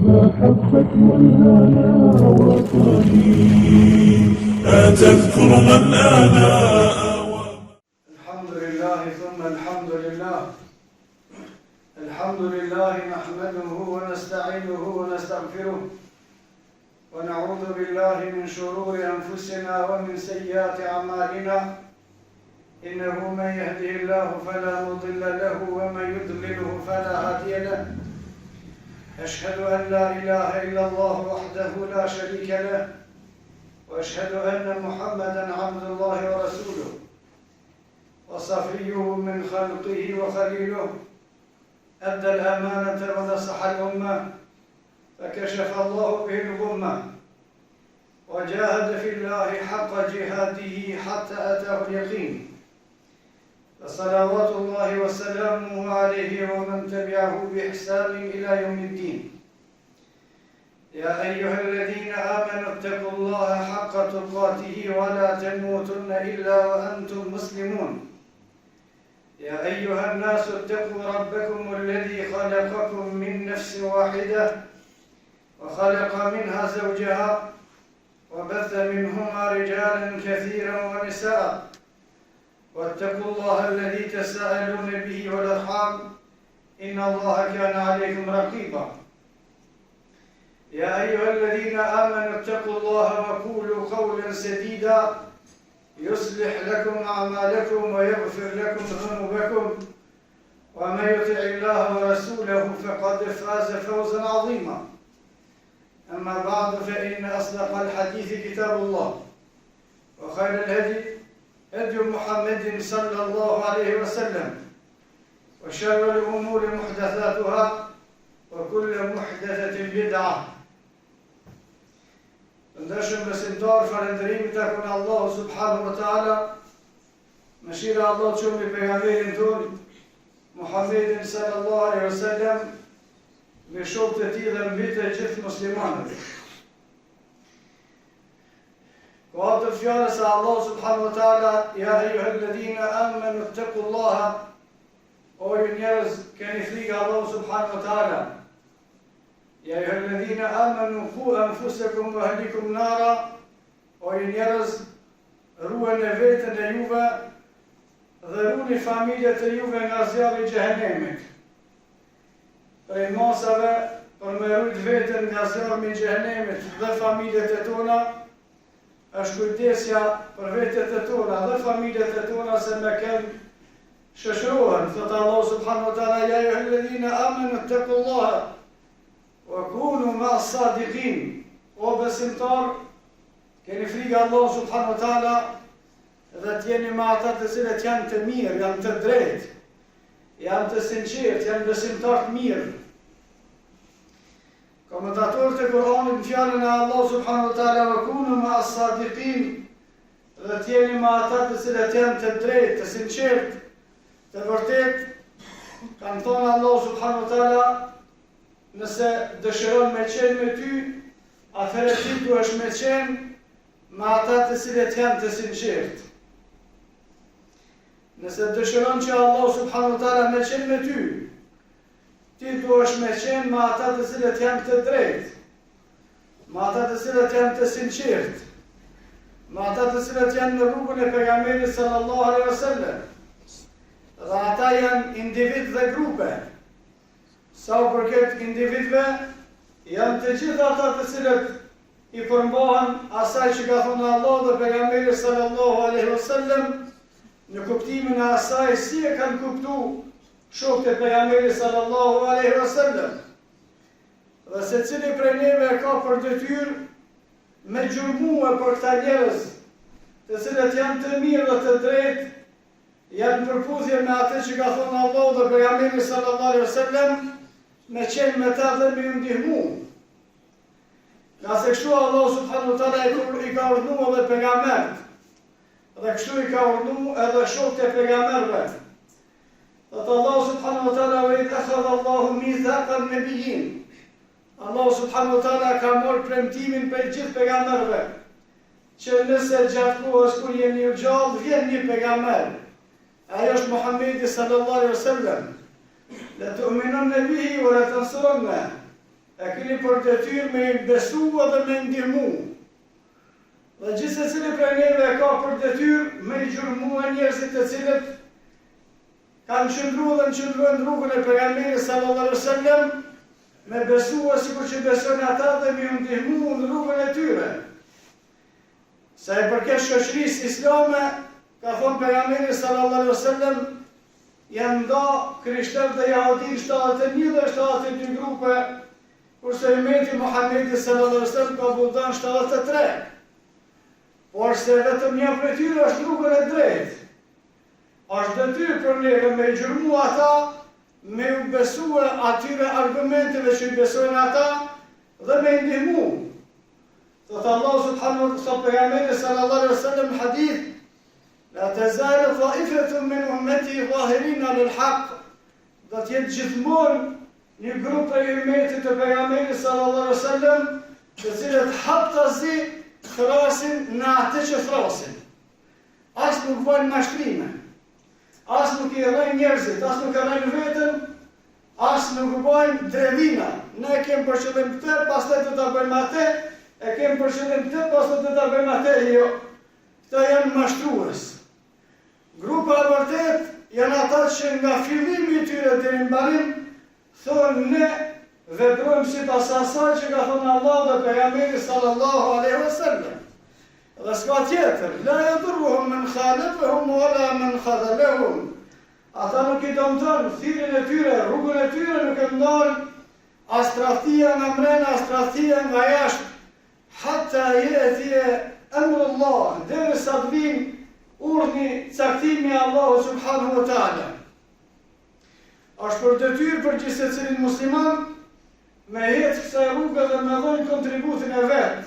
محبة الهنا وطني أتذكر من أنا. الحمد لله ثم الحمد لله. الحمد لله نحمده ونستعينه ونستغفره ونعوذ بالله من شرور أنفسنا ومن سيئات أعمالنا. إنه من يهده الله فلا مضل له ومن يضلله فلا هادي له. أشهد أن لا إله إلا الله وحده لا شريك له، وأشهد أن محمدًا عبد الله ورسوله وصفيه من خلقه وخليله. أدى الأمانة ونصح الأمة فكشف الله به الغمة، وجاهد في الله حق جهاده حتى أتاه اليقين. فصلوات الله وسلامه عليه ومن تبعه بإحسان إلى يوم الدين. يا أيها الذين آمنوا اتقوا الله حق تقاته ولا تموتن إلا وأنتم مسلمون. يا أيها الناس اتقوا ربكم الذي خلقكم من نفس واحدة وخلق منها زوجها وبث منهما رجالا كثيرا ونساء. واتقوا الله الذي تساءلون به والأرحام إن الله كان عليكم رقيبا. يا أيها الذين آمنوا اتقوا الله وقولوا قولا سديدا يصلح لكم أعمالكم ويغفر لكم ذنوبكم، ومن يطع الله ورسوله فقد فاز فوزا عظيما. أما بعد فإن أصدق الحديث كتاب الله، وخير الهدي هدي محمد صلى الله عليه وسلم، وشر الأمور محدثاتها وكل محدثة بدعة. Ndërshëm besimtar, falënderimi takon Allahu subhanahu wa taala. Mëshira e Allahut qoftë mbi pejgamberin ton Muhammedin sallallahu alaihi wasallam, me shokët e tij dhe mbi të gjithë muslimanët. Ka të fjallës e Allah subhanahu wa ta'ala: Ja eyyuhalladhina amanu ittaqullaha, o ju njerëz, keni frikë Allah subhanahu wa ta'ala. Ja eyyuhalladhina amanu qu anfusakum wa ahlikum nara, o ju njerëz, ruajeni veten e juve dhe ruajeni familjet e juve nga zjarri i xhehenemit. Prej masave për me rujt veten nga zjarri i xhehenemit dhe familjet e tona, është kujdesja për vetet e tona dhe familjet e tona se me kemë shëshrohen. Thëtë Allah subhanahu wa ta'ala: Ja eyyuhalladhina amanu ittaqullaha wa kunu ma'as sadiqin. O besimtar, keni frikë Allah subhanahu wa ta'ala dhe t'jeni me ata të cilët janë të mirë, janë të drejtë, janë të sinqertë, janë besimtar të mirë. Komentatorët e Kur'anit në fjalën e Allah subhanahu wa ta'ala: wa kunu ma'as sadiqin, dhe t'jeni me ata të cilët janë të drejtë, të sinqertë, të vërtetë, kanë thonë Allah subhanahu wa ta'ala: nëse dëshiron me qenë me ty, atëherë ti duhesh me qenë me ata të cilët janë të sinqertë. Nëse dëshiron që Allah subhanahu wa ta'ala me qenë me ty, ti duhesh me qenë me ata të cilët janë të drejtë, me ata të cilët janë të sinqertë, me ata të cilët janë në rrugën e pejgamberit sallallahu alaihi wasallam. Dhe ata janë individ dhe grupe. Sa u përket individëve, janë të gjithë ata të cilët i përmbahen asaj që ka thënë Allah dhe pejgamberi sallallahu alaihi wasallam, në kuptimin e asaj si e kanë kuptuar shokët e pejgamberit sallallahu alaihi wasallam. Dhe secili prej neve ka për detyrë me gjurmue për këta njerëz, të cilët janë të mirë dhe të drejtë, janë përputhje me atë që ka thënë Allah dhe pejgamberi sallallahu alaihi wasallam, me qenë me ta dhe me ju ndihmu. Nga se kështu Allah subhanahu wa ta'ala i ka urdhnu edhe pejgambert, dhe kështu i ka urdhnu edhe shokët e pejgamberve. Dhe të Allah subhanahu wa ta'ala: wa idh akhadha Allahu mithaqan nabiyyin. Allah subhanahu wa ta'ala ka marrë premtimin për gjithë pejgamberve, që nëse gjatë kohës kur jeni ju gjallë, vjen një pejgamber. Ajo është Muhammedi sallallahu alaihi wasallam. Le tu'minunna bihi wa la tansurunna. E keni për detyrë me besu dhe me ndihmu. Dhe gjithë se cili prej neve ka për detyrë me i gjurmua njerëzit të cilët kanë qëndru dhe në qëndruën rrugën e pejgamberit sallallahu alaihi wasallam, me besua sikur që besojnë ata dhe me ju ndihmu në rrugën e tyre. Sa e përket shoqërisë islame, ka thonë pejgamberi sallallahu alaihi wasallam, janë nda krishterë dhe jahudi 71 dhe 72 grupe, kurse ummeti Muhamedi sallallahu alaihi wasallam ka budan 73. Por se vetëm një prej tyre është rrugën e drejtë. Është detyrë për neve me i gjurmu ata, me u besue atyre argumenteve që i besojnë ata dhe me i ndihmu. Thotë Allah subhanahu wa ta'ala pejgamberi sallallahu alaihi wasallam në hadith, la tazalu ta'ifatun min ummati zahirin 'ala al-haq. Do të jetë gjithmonë një grup e ummetit të pejgamberit sallallahu alaihi wasallam, të cilët haptazi thrasin në atë që thrasin. As nuk vojnë mashtrime, as nuk i rrejnë njerëzit, as nuk i rrejnë vetën, as nuk vojnë drevina. Ne kemë për qëllim këtë, pastaj do ta bëjmë atë, e kemë për qëllim këtë, pastaj do ta bëjmë atë, jo. Këta janë mashtrues. Grupa e vërtet janë ata që nga fillimi i tyre deri në mbarim thonë ne veprojmë sipas asaj që ka thënë Allah dhe pejgamberi sallallahu alaihi wasallam. Dhe s'ka tjetër, la yadurruhum man khalafahum wala man khadhalahum. Ata nuk i dëmton thirrjen e tyre, rrugën e tyre nuk e ndon as tradhtia nga mrena, as tradhtia nga jashtë, hatta yati amrullah, derisa të vinë urdhni caktimi i Allahut subhanahu wa taala. Është për detyrë për gjithë secilin musliman me jetë kësaj rrugë dhe me dhënë kontributin e vetë.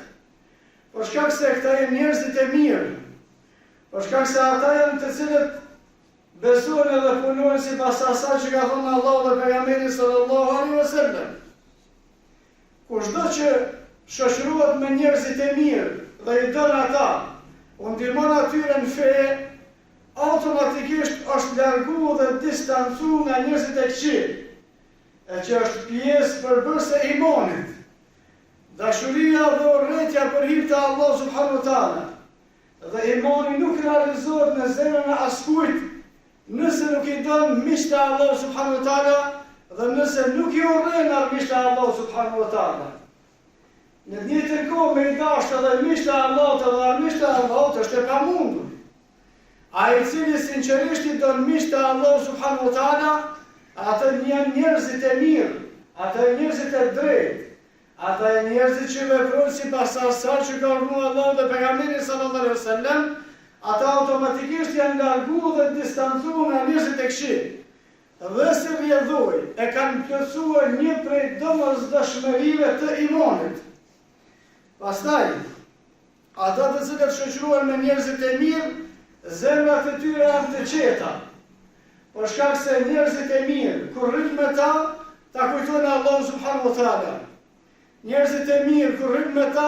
Për shkak se këta janë njerëzit e mirë, për shkak se ata janë të cilët besojnë dhe punojnë sipas asaj që ka thënë Allahu dhe pejgamberi sallallahu alaihi wasallam. Kushdo që shoqërohet me njerëzit e mirë dhe i don ata, u ndihmon atyre në fe, automatikisht është largu dhe distancu nga njerëzit e këqij, e që është pjesë përbërëse e imanit. Dashuria dhe urrëtia për hir të Allahut subhanahu wa taala. Dhe imani nuk realizohet në zemrën e askujt nëse nuk i don miq të Allahut subhanahu wa taala dhe nëse nuk i urren miq të Allahut subhanahu wa taala. Në të njëjtën kohë me i dashur edhe miq të Allahut dhe armiq të Allahut është e pamundur. Ai i cili sinqerisht i don miq të Allahut subhanahu wa taala, ata janë njerëzit e mirë, ata janë njerëzit e drejtë, ata janë njerëzit që veprojnë sipas asaj që ka urdhëruar Allahu dhe pejgamberi sallallahu alaihi wasallam, ata automatikisht janë largu dhe distancuar nga njerëzit e këqij. Dhe si rrjedhoj e kanë plotësuar një prej domosdoshmërive të imanit. Pastaj, ata të cilët shoqërohen me njerëzit e mirë, zemrat e tyre janë të qeta. Për shkak se njerëzit e mirë, kur rrin me ta kujtojnë Allahun subhanahu wa taala. Njerëzit e mirë, kur rrin me ta,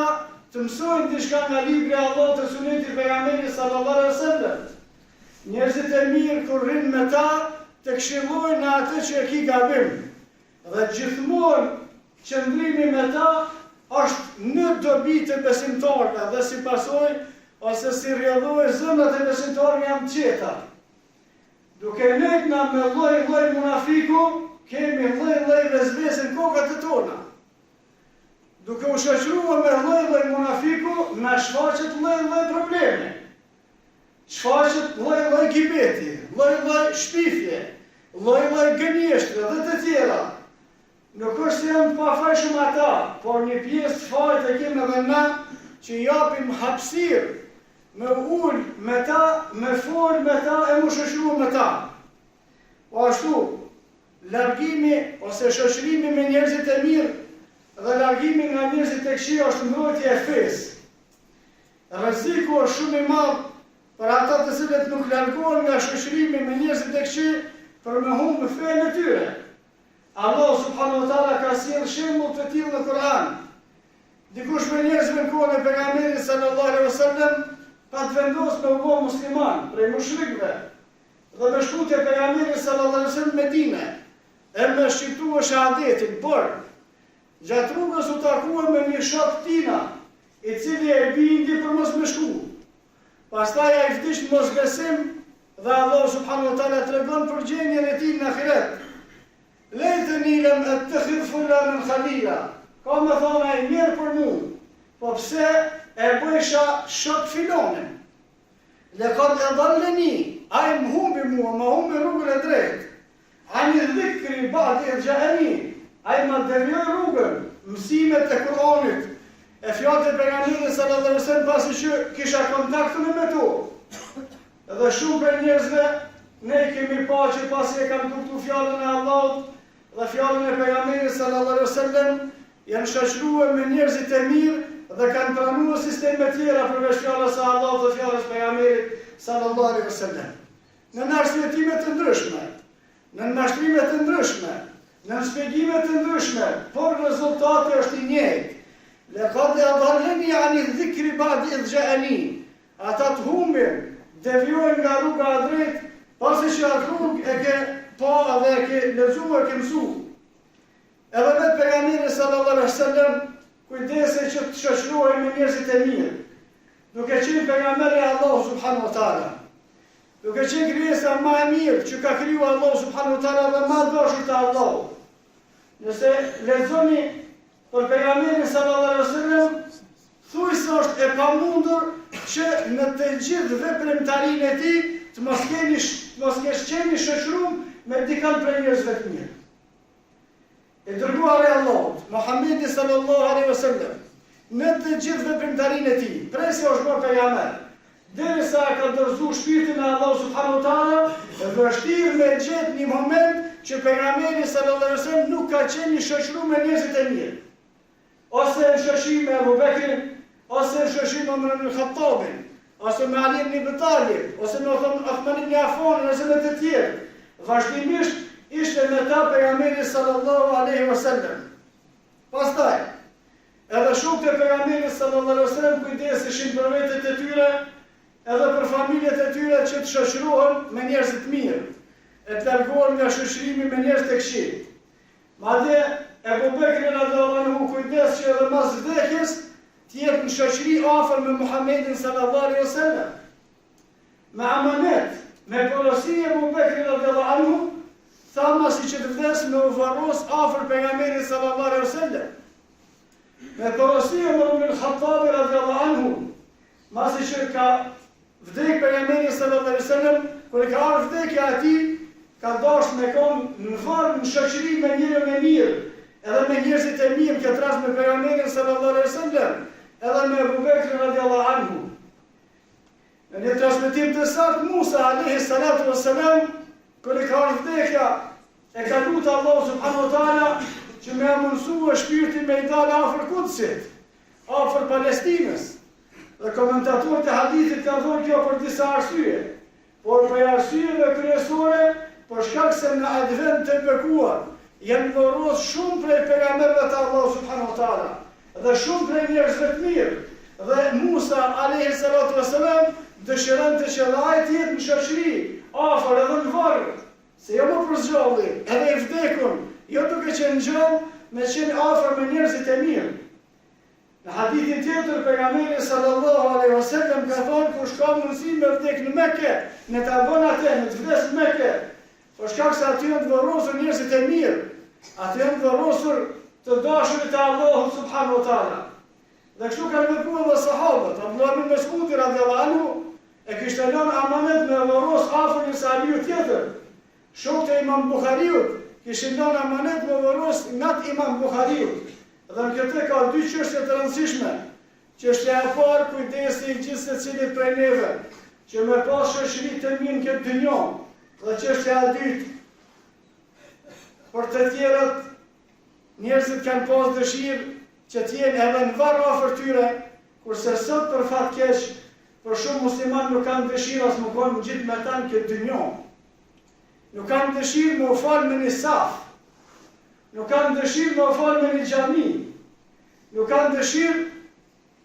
të mësojnë diçka nga libri i Allahut dhe suneti i pejgamberit sallallahu alaihi wasallam. Njerëzit e mirë, kur rrin me ta, të këshillojnë atë që e ki gabim. Dhe gjithmonë qëndrimi me ta është në dobi të besimtarëve dhe si pasojë ose si rrjedhoj zemrat e besimtarëve janë të qeta. Duke nejtë na me lloj munafiku, kemi lloj vezvese në kokat e tona. Duke u shoqëruar me lloj munafiku, na shfaqet lloj probleme. Shfaqet lloj gibeti, lloj shpifje, lloj gënjeshtre dhe të tjera. Nuk është se janë pafajshëm ata, por një pjesë të fajt e kemi edhe na që japim hapësirë me ullë me ta, me folë me ta e mu shoqëruar me ta. Po ashtu, largimi ose shoqërimi me njerëzit e mirë dhe largimi nga njerëzit e këqij është mbrojtja e fesë. Rreziku është shumë i madh për ata të cilët nuk largohen nga shoqërimi me njerëzit e këqij për me humbë fenë e tyre. Allah subhanahu wa taala ka sjellë shembull të tillë në Kur'an. Dikush me njerëzve në kohën e pejgamberit sallallahu alaihi wasallam pa të vendosur me u bë musliman prej mushrikëve dhe me shkutje pejgamberit sallallahu alaihi wasallam në Medinë. e me shqiptu e shahadetin, por gjatë rrugës u takua me një shok tina, i cili e bindi për mos me shku. Pastaj a i vdish mos besim dhe Allah subhanahu wa ta'ala tregon për gjenjen e tij në ahiret. Lejtëni lem e të khidh fulanin khalila, ka me thona e mirë për mu, po pse e bëjsha shok filonin. Lekad e dalleni, a i më humbi mua, më humbi rrugën e drejtë. A një dhikri ba'di e gjaheni, a i më devjoj rrugën, mësimet e Kur'anit, e fjallët e pejgamberit sallallahu alaihi wasallam pasi që kisha kontaktën me to. Edhe shumë për njerëzve, ne kemi pa që pasi e kam kuptu fjallën e Allahut dhe fjallën e pejgamberit sallallahu alaihi wasallam, janë shoqëruar me njerëzit e mirë dhe kanë pranuar sisteme tjera përveç fjallës së Allahut dhe fjallës pejgamberit sallallahu alaihi wasallam. Në arsjetime të ndryshme, në mashtrime të ndryshme, në shpjegime të ndryshme, por rezultati është i njëjtë. Lekad e dalleni ani dhikri ba'di idh ja'ani. Ata të humbin, devijojnë nga rruga e drejtë, pasi që atë rrugë e ke pa dhe e ke lexuar, ke mësuar. Edhe vetë pejgamberi sallallahu alaihi wasallam kujdesej që të shoqërohej me njerëzit e mirë, duke qenë pejgamberi i Allahut subhanahu wa taala. Duke qenë krijesa më e mirë që ka krijuar Allahu subhanahu wa taala dhe më dashur te Allahu. Nëse lexoni për pejgamberin sallallahu alaihi wasallam, thuaj se është e pamundur që në të gjithë veprimtarinë e tij të mos kesh qenë shoqëruar me dikant prej njerëzve të mirë. E dërguari i Allahut, Muhamedi sallallahu alaihi wasallam, në të gjithë veprimtarinë e tij, prej se është bërë pejgamber, derisa ka dorëzuar shpirtin e Allahut subhanahu wa taala, është vështirë me gjetë një moment që pejgamberi sallallahu alaihi wasallam nuk ka qenë i shoqëruar me njerëzit e mirë. Ose në shoqëri me Abu Bekrin, ose në shoqëri me Umar ibn Khattabin, ose me Ali ibn Abi Talib, ose me Uthman ibn Affan, ose me të tjerë. Vazhdimisht ishte me ta pejgamberi sallallahu alaihi wasallam. Pastaj, edhe shokët e pejgamberit sallallahu alaihi wasallam kujdeseshin për vetët e tyre, edhe për familjet e tyre që të shoqërohen me njerëz të mirë, e të largohen nga shoqërimi me njerëz të këqij. Madje Abu Bekri radhiyallahu anhu kujdes që edhe mas vdekjes të jetë në shoqëri afër me Muhamedit sallallahu alaihi wasallam. Me amanet, me porosi Abu Bekri radhiyallahu anhu, tha masi që të vdes me u varros afër pejgamberit sallallahu alaihi wasallam. Me porosi Umar ibn Khattab radhiyallahu anhu, masi që ka vdek pejgamberi sallallahu alaihi wasallam, kur ka ardhur vdekja e tij, ka dashur me kon në varr në shoqëri me njëri me mirë, edhe me njerëzit e mirë këtë rast me pejgamberin sallallahu alaihi wasallam, edhe me Abu Bekrin radhiyallahu anhu. Në një transmetim të saktë Musa alaihi salatu wassalam, kur ka ardhur vdekja, e ka lutur Allahu subhanahu wa taala që më mësua shpirtin me i dalë afër Kudsit, afër Palestinës. Dhe komentatorët e hadithit kanë thënë kjo për disa arsye, por për arsyeve kryesore, për shkak se në advent të bekuar janë varros shumë prej pejgamberëve të Allahut subhanahu wa taala, dhe shumë prej njerëzve të mirë. Dhe Musa alayhi salatu wassalam dëshironte që ai të jetë në shoqëri, afër edhe në varr, se jo më për zgjalli, edhe i vdekun, jo duke qenë gjallë, me qenë afër me njerëzit e mirë. Në hadithin tjetër, pejgamberi sallallahu alaihi wasallam ka thënë kush ka mundësi me vdek në Mekë, në ta bën atë, në të vdes në Mekë, por shkak se aty janë të varrosur njerëzit e mirë, aty janë të varrosur të dashurit e Allahut subhanahu wa taala. Dhe kështu kanë vepruar edhe sahabët. Abdullah ibn Mas'ud radhiyallahu anhu e kishte lënë amanet me varros afër një sahabiu tjetër. Shokët e Imam Buhariut kishin lënë amanet me varros nat Imam Buhariut. Dhe në këtë ka dy çështje të rëndësishme. Çështja e parë, kujdesi i gjithë secilit prej neve, që me pas shoqëri të mirë në këtë dynjë. Dhe çështja e dytë, për të tjerët, njerëzit kanë pas dëshirë që t'jenë edhe në varr afër tyre, kurse sot për fat keq, për shumë musliman nuk kanë dëshirë as më konë gjithë me ta në këtë dynjë. Nuk kanë dëshirë më u falë me një saf, nuk kanë dëshirë më u falë me një xhami, nuk kanë dëshirë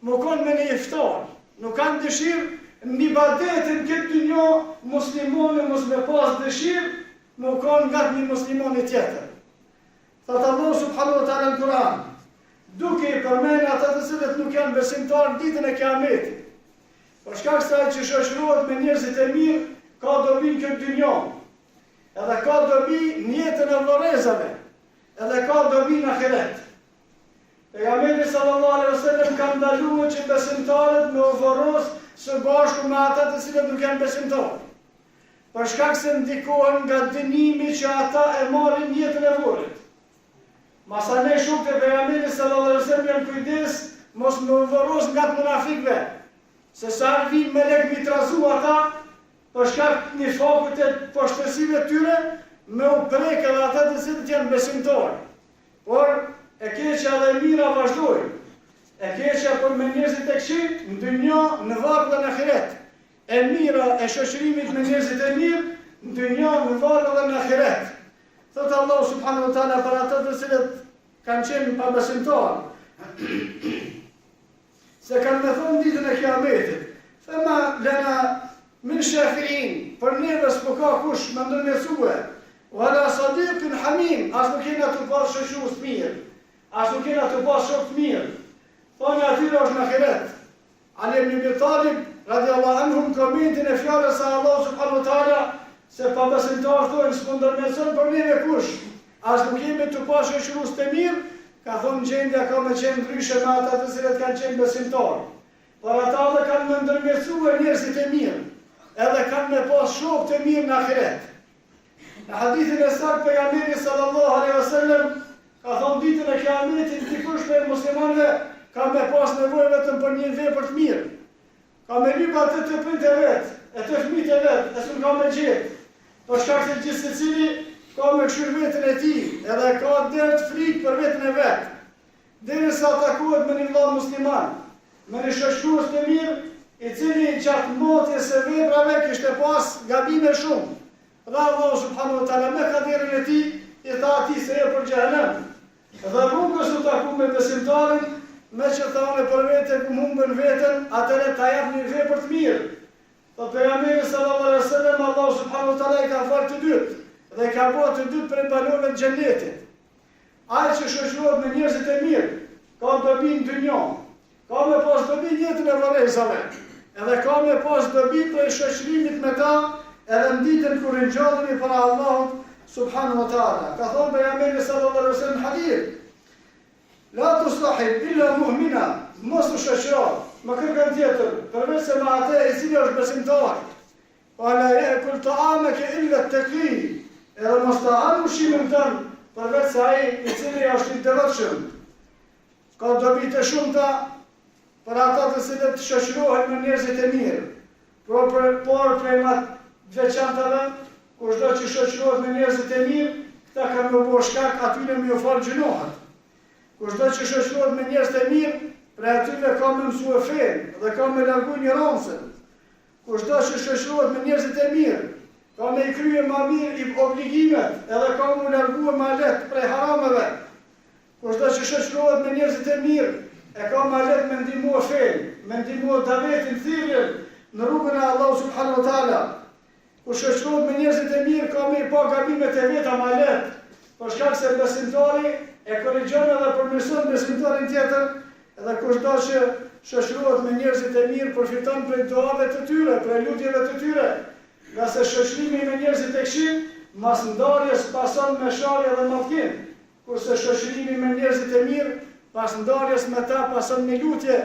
më konë me një iftar, nuk kanë dëshirë në ibadetin këtë dynjë muslimoni mos me pas dëshirë më konë nga një muslimoni tjetër. Thot Allah subhanahu wa ta'ala në Kur'an, duke i përmend ata të cilët nuk janë besimtarë ditën e Kiametit. Për shkak se ai që shoqërohet me njerëzit e mirë, ka dobi në këtë dynjë. Edhe ka dobi në jetën e vërezave, edhe ka dobi në ahiret. Pejgamberi sallallahu alaihi wasallam ka ndaluar që besimtarët me ovoros së bashku me ata të cilët nuk janë besimtarë. Për shkak se ndikohen nga dënimi që ata e marrin jetën e vorit. Masane shokët e pejgamberit sallallahu alaihi wasallam janë kujdes mos me ovoros nga të munafikëve. Se sa vin melek mi trazu ata për shkak një fakut e poshtësive tyre me u prek edhe ata të cilët janë besimtarë. Por e keqja dhe e mira vazhdojnë. E keqja për me njerëzit e këqij në dynjë, në varg dhe në ahiret. E mira e shoqërimit me njerëzit e mirë në dynjë, në varg dhe në ahiret. Thot Allah subhanahu wa ta'ala për ata të cilët kanë qenë pa besimtarë, se kanë me thonë ditën e Kiametit, fema lena min shafi'in, për neve s'po ka kush me ndërmjetësue, wala sadiqin hamim, as nuk kena të pas shoqërues mirë, as nuk kena të pas shok të mirë. Thonë atyre është në ahiret. Ali ibn Abi Talib radiallahu anhu në komentin e fjalës së Allah subhanahu wa ta'ala se pa besimtarë thonë s'po ndërmjetëson për neve kush, as nuk kemi të pas shoqërues të mirë, ka thonë gjendja ka me qenë ndryshe me ata të cilët kanë qenë besimtarë. Por ata dhe kanë me ndërmjetësuar njerëzit e mirë, edhe kanë me pas shok të mirë në ahiret. Në hadithin e saktë pejgamberi sallallahu alaihi wasallam ka thonë ditën e Kiametit dikush prej muslimanëve ka me pas nevojë vetëm për një vepër të mirë. Ka me lyp atë të prindë e vet, e të fëmijët e vet, e s'u ka me gjetë. Për shkak se gjithë secili ka me kshir veten e tij, edhe ka dert frikë për veten e vet. Derisa takohet me një vëlla musliman, me një shoqërues të mirë, i cili gjatë motjes së veprave kishte pas gabime shumë. Dhe Allah subhanahu wa ta'ala me kaderin e tij i tha atij se e për xhehenem. Dhe rrugës u taku me besimtarin, me që thane për vete ku humbën veten, atëre ta jap një vepër të mirë. Thot pejgamberi sallallahu alaihi wasallam, Allah subhanahu wa ta'ala i ka falë të dytë, dhe ka bërë të dytë prej banorëve të xhenetit. Ai që shoqërohet me njerëzit e mirë, ka dobi në dynjë, ka me pas dobi jetën e vërejzave, edhe ka me pas dobi prej shoqërimit me ta, edhe në ditën kur ringjallemi para Allahut subhanahu wa ta'ala. Ka thonë pejgamberi sallallahu alaihi wasallam hadith: La tusahib illa mu'mina, mos u shoqëro me kërkën tjetër, përveç se me atë i cili është besimtar. Wala ya'kul ta'amaka illa at-taqi, edhe mos ta han ushqimin tënd, përveç se ai i cili është i devotshëm. Ka dobi të shumta për ata të cilët shoqërohen me njerëzit e mirë. Por prej veçantave, kushdo që shoqërohet me njerëzit e mirë, këta kanë me bërë shkak atyre me u falë gjinohat. Kushdo që shoqërohet me njerëz të mirë, prej atyre ka me mësue fenë dhe ka me largu ignorancën. Kushdo që shoqërohet me njerëzit e mirë, ka me i krye ma mirë i obligimet, edhe ka me largu ma letë prej harameve. Kushdo që shoqërohet me njerëzit e mirë, e ka ma letë me ndihmua fenë, me ndihmua davetin thirrjen në rrugën e Allahu subhanahu wa ta'ala. Kur shoqërohet me njerëzit e mirë, ka me i pa gabimet e veta ma letë, për shkak se besimtari e korrigjon edhe përmirëson besimtarin tjetër, edhe kushdo që shoqërohet me njerëzit e mirë përfiton prej duave të tyre, prej lutjeve të tyre, nga se shoqërimi me njerëzit e këqij mas ndarjes pason me sharje dhe mallkim, kurse shoqërimi me njerëzit e mirë pas ndarjes me ta pason me lutje,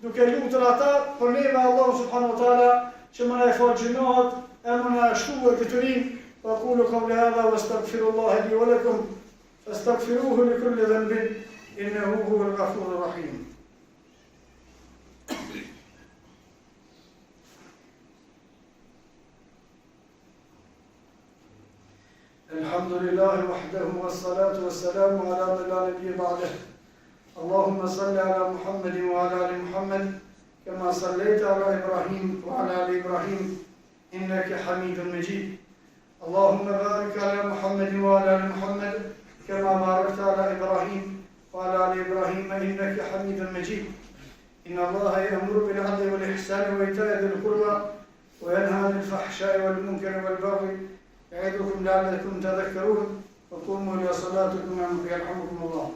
duke lutur ata për neve Allah subhanahu wa ta'ala që më na e fal gjinohat, e më na shtuar detyrim. وأقول قولي هذا واستغفر الله لي ولكم فاستغفروه لكل ذنب إنه هو الغفور الرحيم. الحمد لله وحده والصلاة والسلام على من لا نبي بعده. اللهم صل على محمد وعلى آل محمد كما صليت على إبراهيم وعلى آل إبراهيم إنك حميد مجيد. اللهم بارك على محمد وعلى آل محمد كما باركت على إبراهيم وعلى آل إبراهيم إنك حميد مجيد. إن الله يأمر بالعدل والإحسان وإيتاء ذي القربى وينهى عن الفحشاء والمنكر والبغي يعظكم لعلكم تذكرون. وقوموا إلى صلاتكم يرحمكم الله.